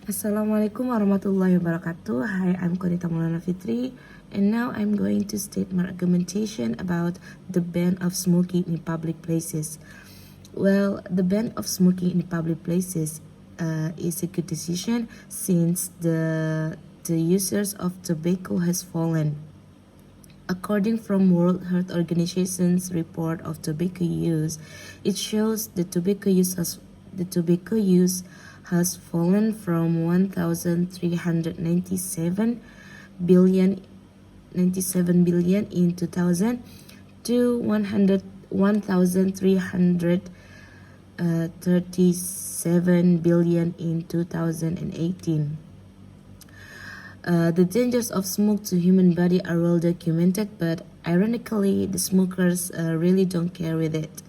Assalamualaikum warahmatullahi wabarakatuh. Hi, I'm Qonita Maulana Fitri, and now I'm going to state my argumentation about the ban of smoking in public places. Well, the ban of smoking in public places is a good decision since the users of tobacco has fallen. According from World Health Organization's report of tobacco use, it shows the tobacco use has fallen from 1,397 billion 97 billion in 2000 to 1,337 billion in 2018. The dangers of smoke to human body are well documented, but ironically, the smokers really don't care with it.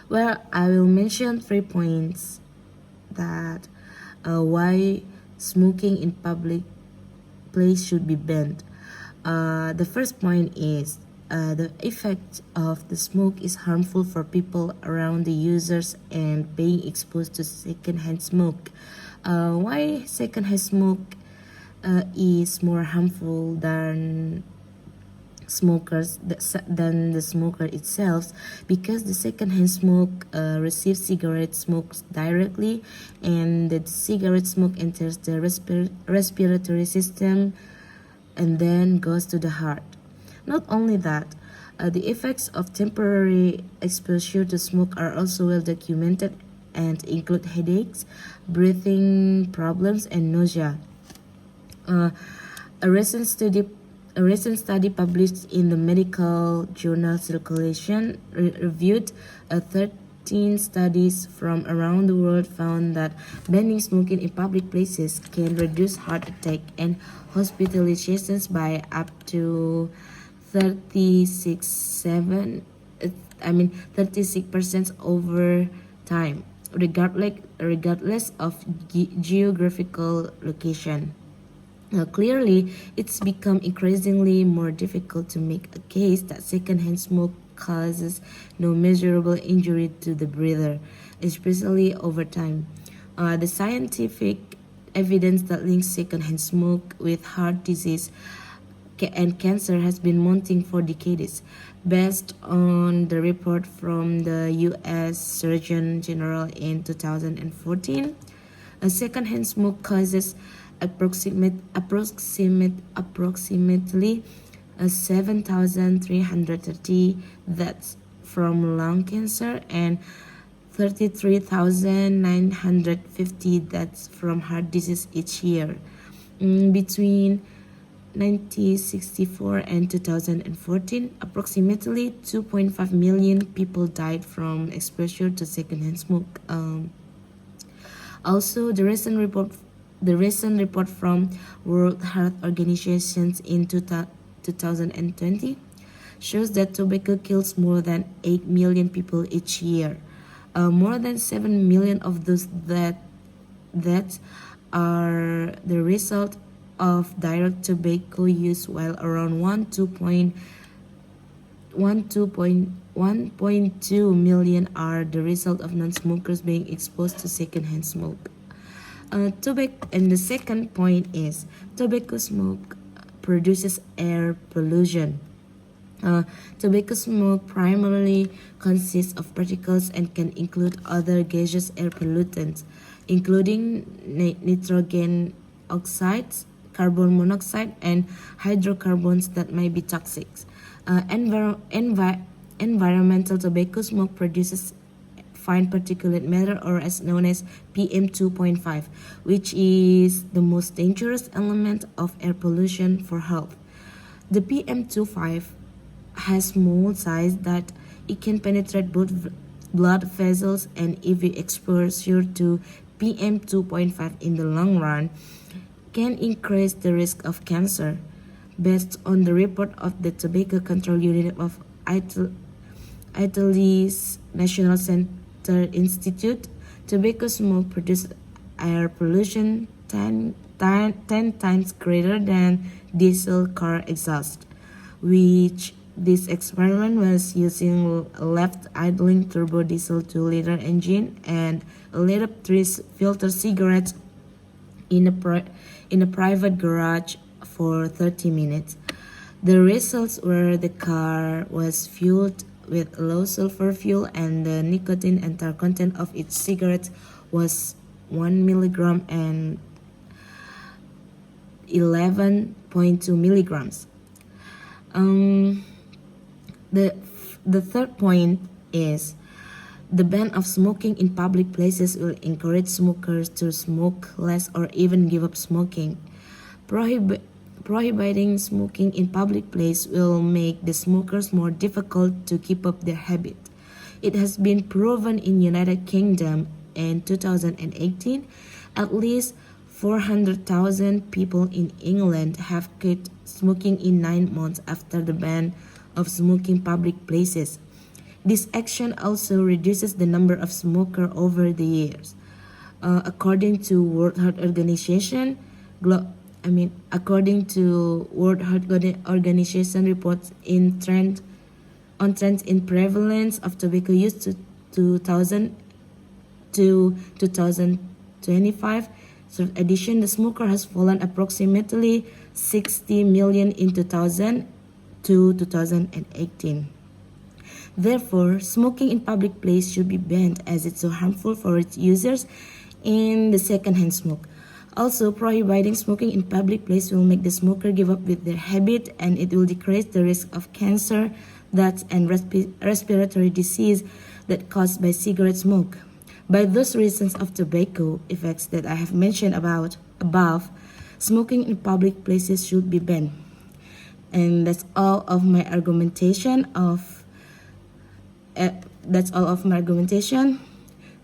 Well, I will mention 3 points that why smoking in public place should be banned. The first point is the effect of the smoke is harmful for people around the users and being exposed to secondhand smoke. Why secondhand smoke is more harmful than the smoker itself, because the secondhand smoke receives cigarette smoke directly, and the cigarette smoke enters the respiratory system and then goes to the heart. Not only that, the effects of temporary exposure to smoke are also well documented and include headaches, breathing problems, and nausea. A recent study published in the medical journal Circulation reviewed 13 studies from around the world found that banning smoking in public places can reduce heart attack and hospitalizations by up to 36% over time, regardless of geographical location. Clearly, it's become increasingly more difficult to make a case that secondhand smoke causes no measurable injury to the breather, especially over time. The scientific evidence that links secondhand smoke with heart disease and cancer has been mounting for decades, based on the report from the U.S. Surgeon General in 2014. Secondhand smoke causes approximately 7,330 deaths from lung cancer and 33,950 deaths from heart disease each year. Between 1964 and 2014, approximately 2.5 million people died from exposure to secondhand smoke. Also, the recent report from World Health Organization in 2020 shows that tobacco kills more than 8 million people each year. More than 7 million of those deaths are the result of direct tobacco use, while around 1.2 million are the result of non-smokers being exposed to secondhand smoke. And the second point is tobacco smoke produces air pollution. Tobacco smoke primarily consists of particles and can include other gaseous air pollutants, including nitrogen oxides, carbon monoxide, and hydrocarbons that may be toxic. Environmental tobacco smoke produces fine particulate matter, or as known as PM2.5, which is the most dangerous element of air pollution for health. The PM2.5 has small size that it can penetrate both blood vessels, and if exposure to PM2.5 in the long run can increase the risk of cancer. Based on the report of the Tobacco Control Unit of Italy's National Center Institute, tobacco smoke produces air pollution 10 times greater than diesel car exhaust, which this experiment was using a left idling turbo diesel 2-liter engine and a lit-up 3 filter cigarettes in a private garage for 30 minutes. The results were the car was fueled with low sulfur fuel and the nicotine and tar content of its cigarettes was 1 milligram and 11.2 milligrams. Um, the third point is the ban of smoking in public places will encourage smokers to smoke less or even give up smoking. Prohibiting smoking in public places will make the smokers more difficult to keep up their habit. It has been proven in United Kingdom in 2018, at least 400,000 people in England have quit smoking in 9 months after the ban of smoking public places. This action also reduces the number of smokers over the years. According to World Health Organization, according to World Health Organization reports on trends in prevalence of tobacco use to 2000 to 2025. So in addition, the smoker has fallen approximately 60 million in 2000 to 2018. Therefore, smoking in public place should be banned as it's so harmful for its users and the secondhand smoke. Also, prohibiting smoking in public place will make the smoker give up with their habit and it will decrease the risk of cancer, death, and respiratory disease that caused by cigarette smoke. By those reasons of tobacco effects that I have mentioned above, smoking in public places should be banned. And that's all of my argumentation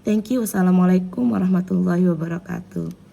Thank you. Wassalamualaikum warahmatullahi wabarakatuh.